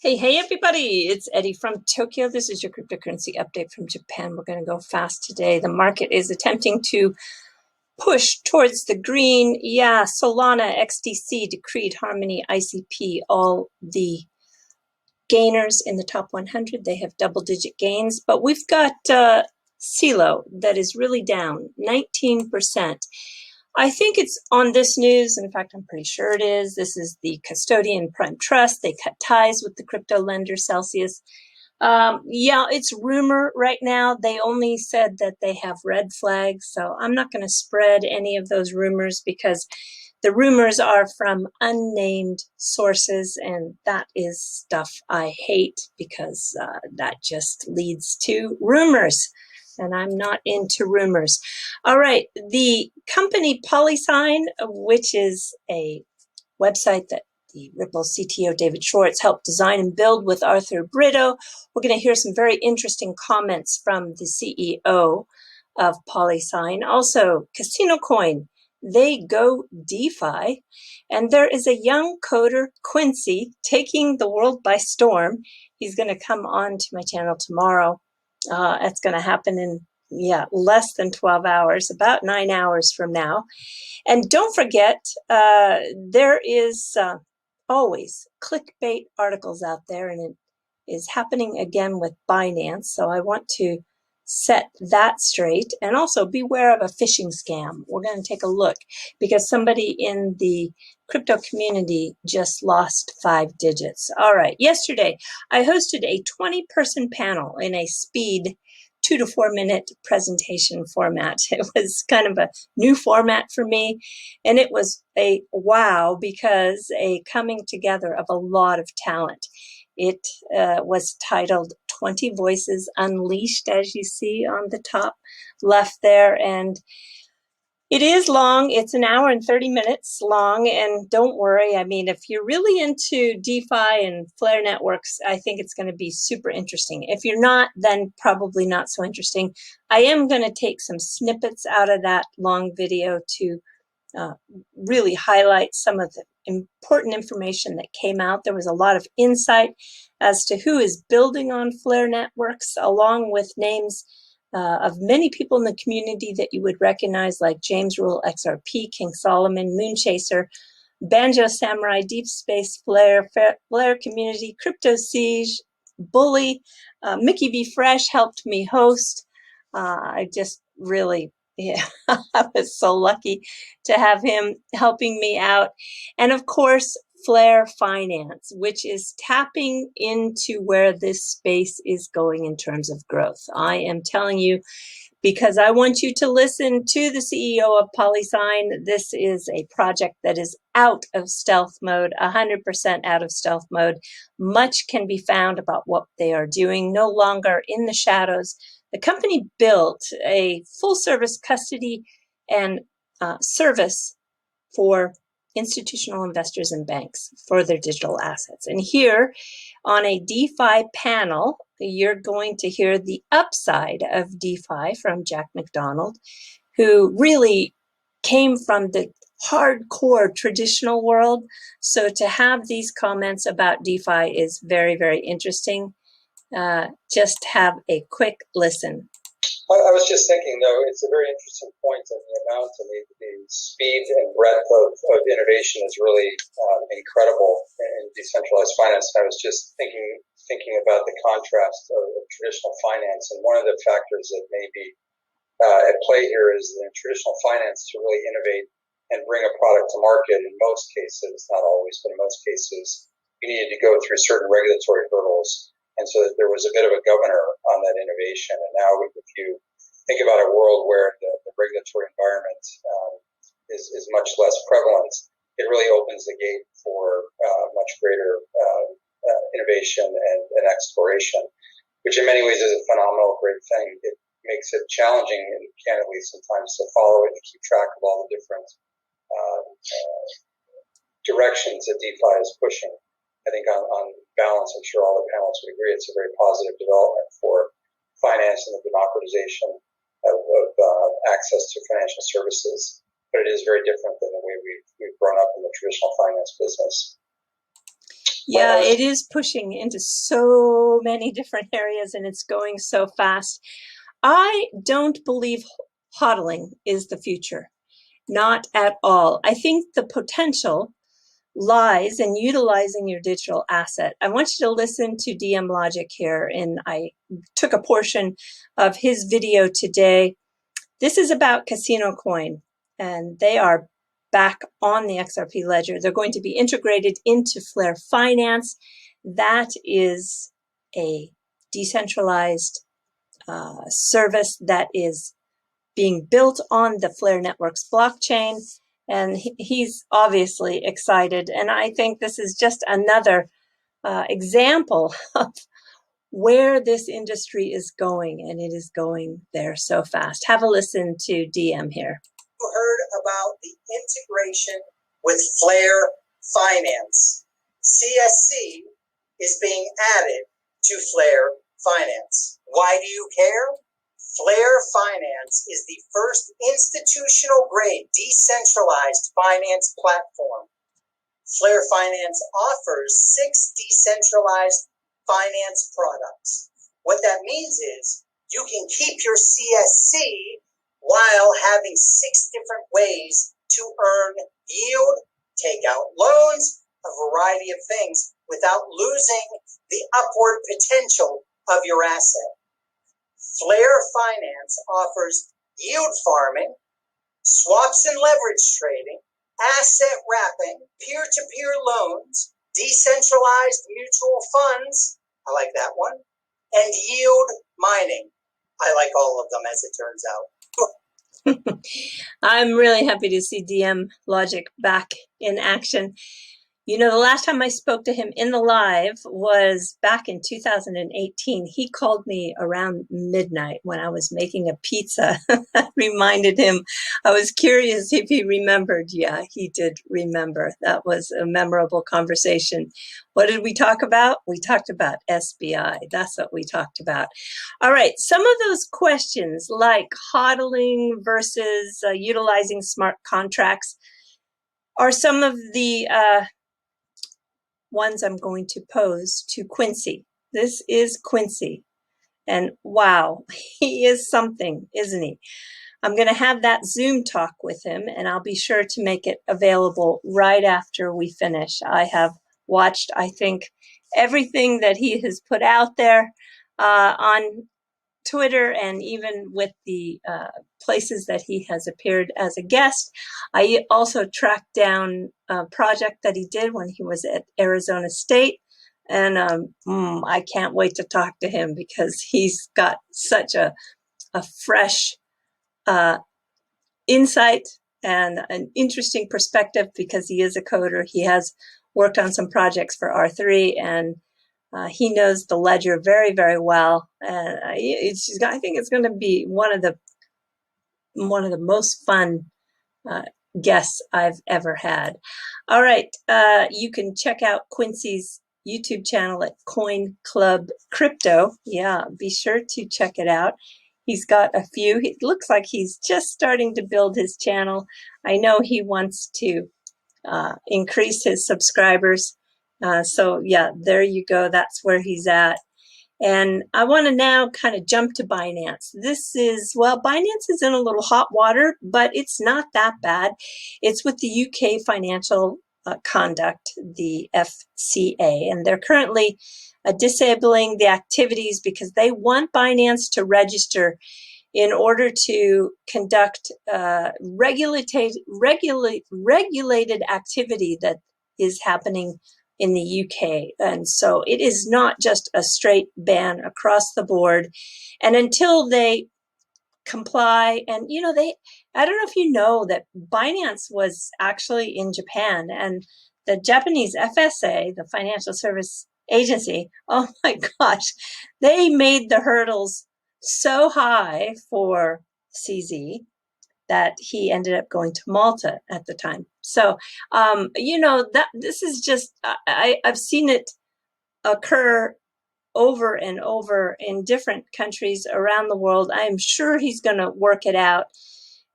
Hey, everybody. It's Eddie from Tokyo. This is your cryptocurrency update from Japan. We're going to go fast today. The market is attempting to push towards the green. Yeah, Solana, XDC, Decreed, Harmony, ICP, all the gainers in the top 100. They have double-digit gains. But we've got CeeLo that is really down, 19%. I think it's on this news. In fact, I'm pretty sure it is. This is the Custodian Prime Trust. They cut ties with the crypto lender Celsius. Yeah, it's rumor right now. They only said that they have red flags. So I'm not going to spread any of those rumors because the rumors are from unnamed sources. And that is stuff I hate because that just leads to rumors. And I'm not into rumors. All right, the company POLYSIGN, which is a website that the Ripple CTO David Schwartz helped design and build with Arthur Brito. We're going to hear some very interesting comments from the CEO of POLYSIGN. Also, Casino Coin, they go DeFi. And there is a young coder, Quincy, taking the world by storm. He's going to come on to my channel tomorrow. It's going to happen in, less than 12 hours, about 9 hours from now. And don't forget, there is always clickbait articles out there, and it is happening again with Binance. So I want to set that straight, and also beware of a phishing scam. We're going to take a look because somebody in the crypto community just lost 5 digits. All right, yesterday I hosted a 20-person panel in a speed 2 to 4 minute presentation format. It was kind of a new format for me, and it was a wow because a coming together of a lot of talent. It was titled 20 Voices Unleashed, as you see on the top left there, and it is long. It's an hour and 30 minutes long, and don't worry. I mean, if you're really into DeFi and Flare networks, I think it's going to be super interesting. If you're not, then probably not so interesting. I am going to take some snippets out of that long video to really highlight some of the important information that came out. There was a lot of insight as to who is building on Flare networks, along with names of many people in the community that you would recognize, like James Rule XRP, King Solomon, Moonchaser, Banjo Samurai, Deep Space Flare, Flare Community, Crypto Siege, Bully, Mickey V. Fresh helped me host. I just really, I was so lucky to have him helping me out. And of course, Flare Finance, which is tapping into where this space is going in terms of growth. I am telling you, because I want you to listen to the CEO of POLYSIGN. This is a project that is out of stealth mode, 100% out of stealth mode. Much can be found about what they are doing, no longer in the shadows. The company built a full-service custody and service for institutional investors and banks for their digital assets. And here on a DeFi panel, you're going to hear the upside of DeFi from Jack McDonald, who really came from the hardcore traditional world. So to have these comments about DeFi is very, very interesting. Just have a quick listen. I was just thinking, though, it's a very interesting point, and the amount and the speed and breadth of innovation is really incredible in decentralized finance. I was just thinking about the contrast of traditional finance, and one of the factors that may be at play here is in traditional finance to really innovate and bring a product to market. In most cases, not always, but in most cases, you needed to go through certain regulatory hurdles. And so there was a bit of a governor on that innovation. And now if you think about a world where the regulatory environment is much less prevalent, it really opens the gate for much greater innovation and exploration, which in many ways is a phenomenal, great thing. It makes it challenging and candidly sometimes to follow it and keep track of all the different directions that DeFi is pushing. I think on balance, I'm sure all the panelists would agree, it's a very positive development for finance and the democratization of access to financial services. But it is very different than the way we've grown up in the traditional finance business. Yeah, it is pushing into so many different areas and it's going so fast. I don't believe hodling is the future. Not at all. I think the potential lies in utilizing your digital asset. I want you to listen to DM Logic here, and I took a portion of his video today. This is about Casino Coin, and they are back on the XRP ledger. They're going to be integrated into Flare Finance. That is a decentralized service that is being built on the Flare Networks blockchain. And he's obviously excited. And I think this is just another example of where this industry is going, and it is going there so fast. Have a listen to DM here. You heard about the integration with Flare Finance. CSC is being added to Flare Finance. Why do you care? Flare Finance is the first institutional grade decentralized finance platform. Flare Finance offers 6 decentralized finance products. What that means is you can keep your CSC while having 6 different ways to earn yield, take out loans, a variety of things without losing the upward potential of your asset. Flare Finance offers yield farming, swaps and leverage trading, asset wrapping, peer-to-peer loans, decentralized mutual funds, I like that one, and yield mining. I like all of them, as it turns out. I'm really happy to see DM Logic back in action. You know, the last time I spoke to him in the live was back in 2018. He called me around midnight when I was making a pizza. I reminded him. I was curious if he remembered. Yeah, he did remember. That was a memorable conversation. What did we talk about? We talked about SBI. That's what we talked about. All right, some of those questions like hodling versus utilizing smart contracts are some of the ones I'm going to pose to Quincy. This is Quincy. And wow, he is something, isn't he? I'm going to have that Zoom talk with him, and I'll be sure to make it available right after we finish. I have watched, I think, everything that he has put out there on Twitter, and even with the places that he has appeared as a guest. I also tracked down a project that he did when he was at Arizona State, and I can't wait to talk to him because he's got such a fresh insight and an interesting perspective because he is a coder. He has worked on some projects for R3, and he knows the ledger very, very well. I think it's going to be one of the most fun guests I've ever had. All right, you can check out Quincy's YouTube channel at Coin Club Crypto. Yeah, be sure to check it out. He's got a few. It looks like he's just starting to build his channel. I know he wants to increase his subscribers. So yeah, there you go. That's where he's at. And I want to now kind of jump to Binance. This is, well, Binance is in a little hot water, but it's not that bad. It's with the UK Financial Conduct, the FCA, and they're currently disabling the activities because they want Binance to register in order to conduct regulated activity that is happening in the UK. And so it is not just a straight ban across the board. And until they comply, and you know, I don't know if you know that Binance was actually in Japan, and the Japanese FSA, the Financial Service Agency, oh my gosh, they made the hurdles so high for CZ that he ended up going to Malta at the time. So, you know, that this is just, I've seen it occur over and over in different countries around the world. I'm sure he's going to work it out.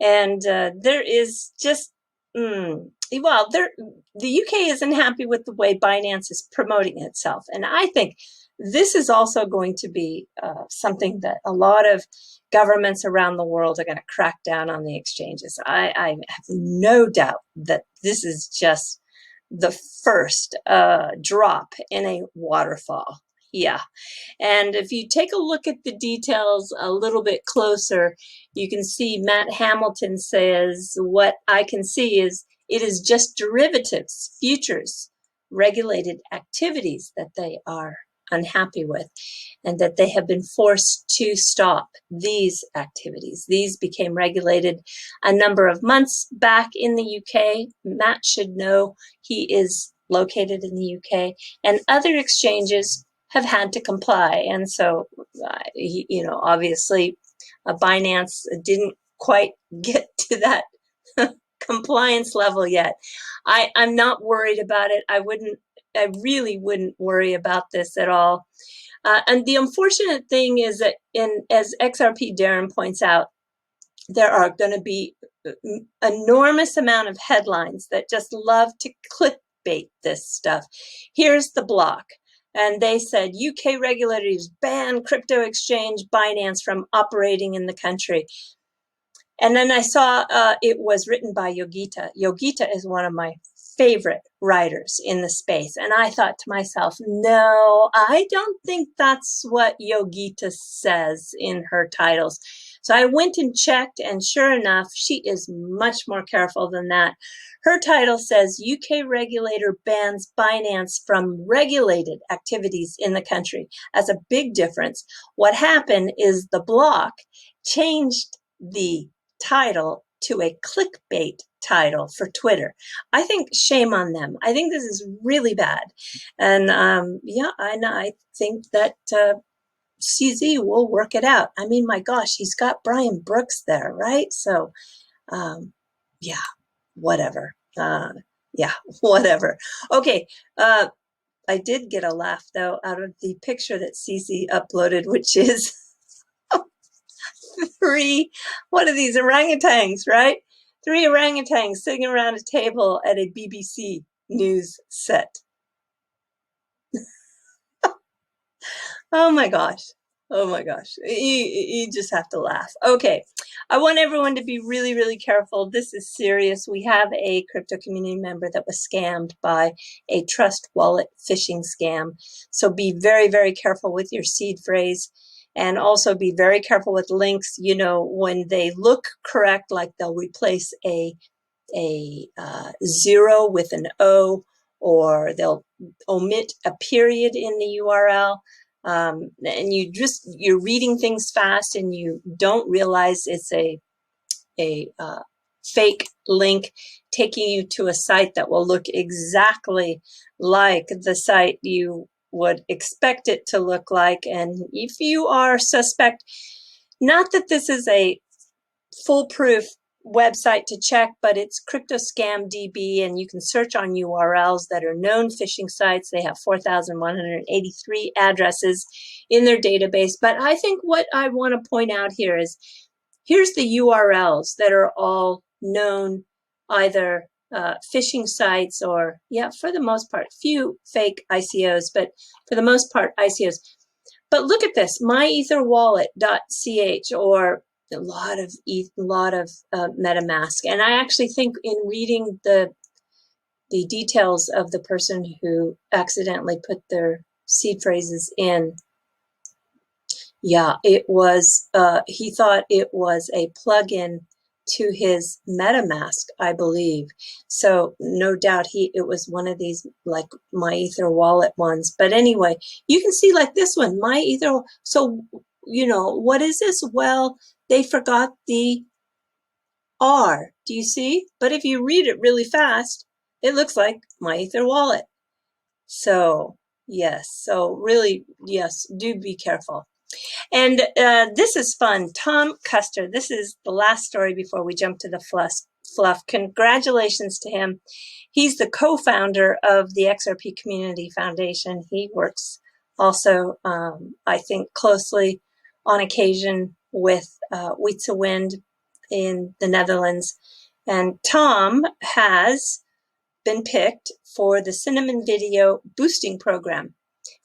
And there is just Well, the UK isn't happy with the way Binance is promoting itself. And I think this is also going to be something that a lot of governments around the world are going to crack down on the exchanges. I have no doubt that this is just the first drop in a waterfall. Yeah. And if you take a look at the details a little bit closer, you can see Matt Hamilton says, what I can see is it is just derivatives, futures, regulated activities that they are unhappy with, and that they have been forced to stop these activities. These became regulated a number of months back in the UK. Matt should know, he is located in the UK, and other exchanges have had to comply. And so, obviously, Binance didn't quite get to that compliance level yet. I'm not worried about it. I really wouldn't worry about this at all. And the unfortunate thing is that, as XRP Darren points out, there are going to be enormous amount of headlines that just love to clickbait this stuff. Here's the block. And they said, UK regulators ban crypto exchange Binance from operating in the country. And then I saw it was written by Yogita. Yogita is one of my favorite writers in the space. And I thought to myself, no, I don't think that's what Yogita says in her titles. So I went and checked, and sure enough, she is much more careful than that. Her title says, UK regulator bans Binance from regulated activities in the country. That's a big difference. What happened is the block changed the title to a clickbait title for Twitter. I think shame on them. I think this is really bad. And I think that CZ will work it out. I mean, my gosh, he's got Brian Brooks there, right? So, whatever. Whatever. Okay. I did get a laugh, though, out of the picture that CZ uploaded, which is what are these orangutans, right? 3 orangutans sitting around a table at a BBC news set. Oh my gosh. Oh my gosh. You just have to laugh. Okay. I want everyone to be really, really careful. This is serious. We have a crypto community member that was scammed by a trust wallet phishing scam. So be very, very careful with your seed phrase. And also be very careful with links. When they look correct, like they'll replace a 0 with an O, or they'll omit a period in the URL. And you're reading things fast and you don't realize it's a fake link taking you to a site that will look exactly like the site you would expect it to look like. And if you are suspect, not that this is a foolproof website to check, but it's Crypto Scam DB, and you can search on URLs that are known phishing sites. They have 4,183 addresses in their database. But I think what I want to point out here is, here's the URLs that are all known, either phishing sites or, for the most part, few fake ICOs, but for the most part, ICOs. But look at this, myetherwallet.ch, or a lot of MetaMask. And I actually think, in reading the details of the person who accidentally put their seed phrases in, it was, he thought it was a plugin to his MetaMask, I believe. So no doubt it was one of these like MyEther wallet ones. But anyway, you can see like this one, MyEther. So, what is this? Well, they forgot the R. Do you see? But if you read it really fast, it looks like MyEther wallet. So yes, do be careful. And this is fun. Tom Curster, this is the last story before we jump to the Fluff. Congratulations to him. He's the co-founder of the XRP Community Foundation. He works also, I think, closely on occasion with Wietse Wind in the Netherlands. And Tom has been picked for the Cinnamon Video Boosting Program.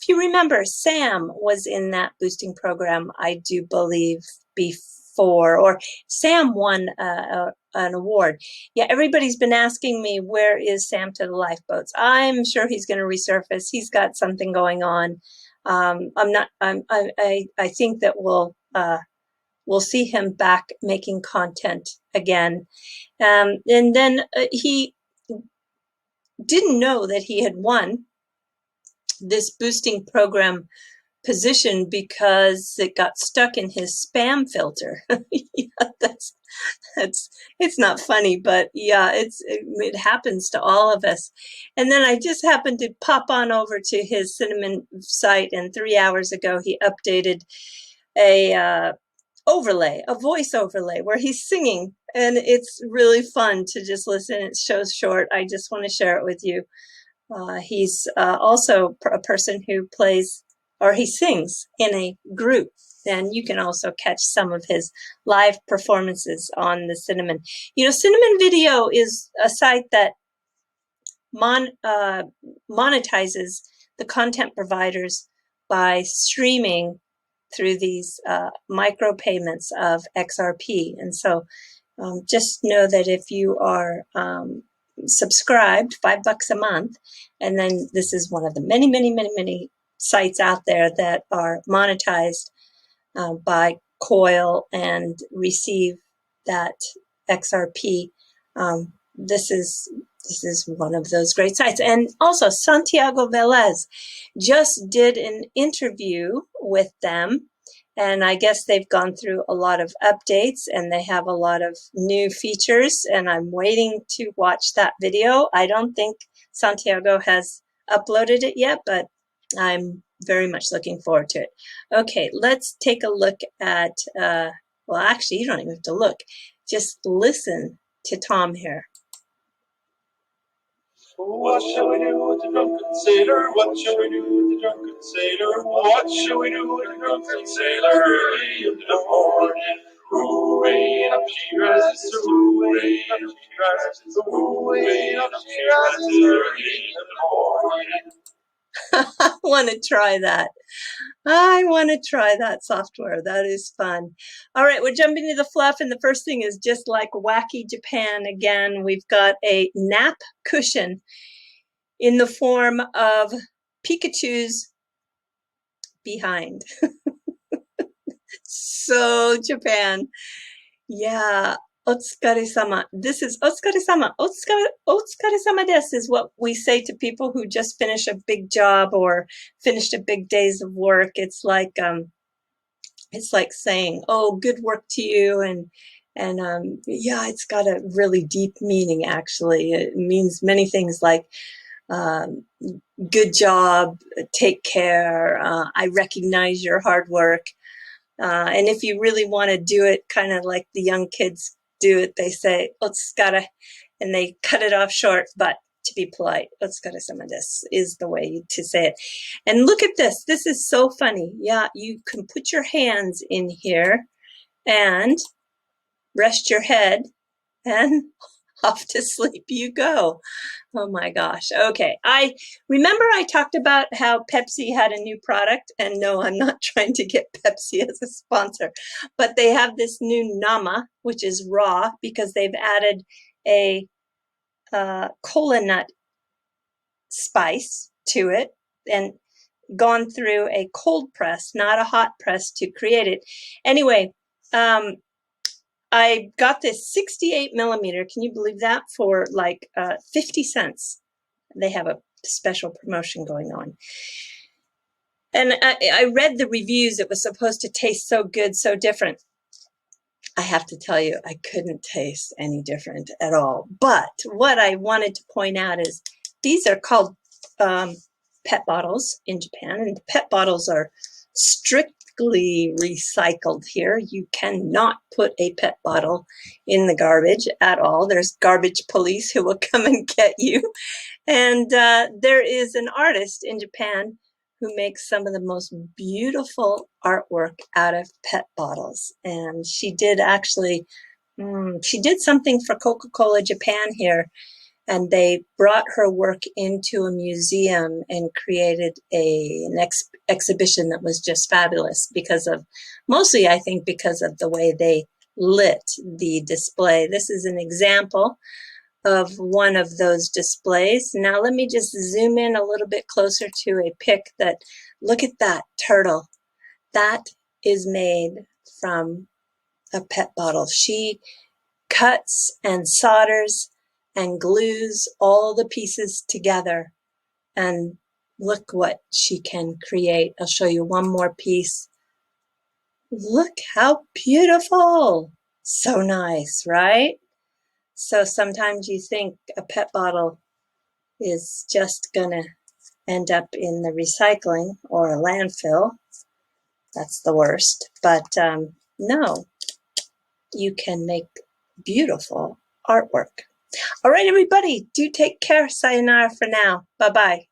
If you remember, Sam was in that boosting program, I do believe, before, or Sam won an award. Yeah, everybody's been asking me, where is Sam to the lifeboats? I'm sure he's going to resurface. He's got something going on. I think that we'll see him back making content again. And then he didn't know that he had won this boosting program position because it got stuck in his spam filter. Yeah, that's it's not funny, but yeah, it happens to all of us. And then I just happened to pop on over to his Cinnamon site, and 3 hours ago he updated a voice overlay where he's singing, and it's really fun to just listen. It shows short. I just want to share it with you. He's also a person who plays, or he sings in a group, and you can also catch some of his live performances on the Cinnamon. You know, Cinnamon Video is a site that monetizes the content providers by streaming through these micro payments of XRP. And so just know that if you are subscribed, $5 a month, and then this is one of the many sites out there that are monetized by Coil and receive that XRP. This is one of those great sites. And also Santiago Velez just did an interview with them, and I guess they've gone through a lot of updates and they have a lot of new features, and I'm waiting to watch that video. I don't think Santiago has uploaded it yet, but I'm very much looking forward to it. Okay, let's take a look at, well, actually, you don't even have to look. Just listen to Tom here. What shall we do with the drunken sailor? What shall we do with the drunken sailor? What shall we do with the drunken sailor? Early in the morning, hooray, up she rises, hooray, up she rises, hooray, up she rises, early in the morning. I want to try that. I want to try that software. That is fun. All right, we're jumping to the fluff, and the first thing is just like wacky Japan again. We've got a nap cushion in the form of Pikachu's behind. So Japan. Yeah. Otsukare-sama. This is otsukare-sama. Otsukare-sama desu is what we say to people who just finish a big job or finished a big days of work. It's like saying, "Oh, good work to you," and yeah, it's got a really deep meaning. Actually, it means many things like good job, take care, I recognize your hard work. And if you really want to do it kind of like the young kids do it, they say, "Otsukare," and they cut it off short, but to be polite, "Otsukare-sama desu" is the way to say it. And look at this. This is so funny. Yeah, you can put your hands in here and rest your head, and off to sleep you go. Oh my gosh. Okay. I remember I talked about how Pepsi had a new product, and no, I'm not trying to get Pepsi as a sponsor, but they have this new Nama, which is raw, because they've added a cola nut spice to it and gone through a cold press, not a hot press, to create it. Anyway, I got this 68 millimeter. Can you believe that? For like 50 cents. They have a special promotion going on. And I read the reviews. It was supposed to taste so good, so different. I have to tell you, I couldn't taste any different at all. But what I wanted to point out is these are called PET bottles in Japan, and the PET bottles are strictly recycled here. You cannot put a PET bottle in the garbage at all. There's garbage police who will come and get you. And there is an artist in Japan who makes some of the most beautiful artwork out of PET bottles. And she did actually She did something for Coca-Cola Japan here, and they brought her work into a museum and created an exhibition that was just fabulous mostly I think because of the way they lit the display. This is an example of one of those displays. Now let me just zoom in a little bit closer to a pic look at that turtle. That is made from a PET bottle. She cuts and solders and glues all the pieces together, and look what she can create. I'll show you one more piece. Look how beautiful. So nice, right? So sometimes you think a PET bottle is just gonna end up in the recycling or a landfill. That's the worst. But no, you can make beautiful artwork. All right, everybody, do take care. Sayonara for now. Bye-bye.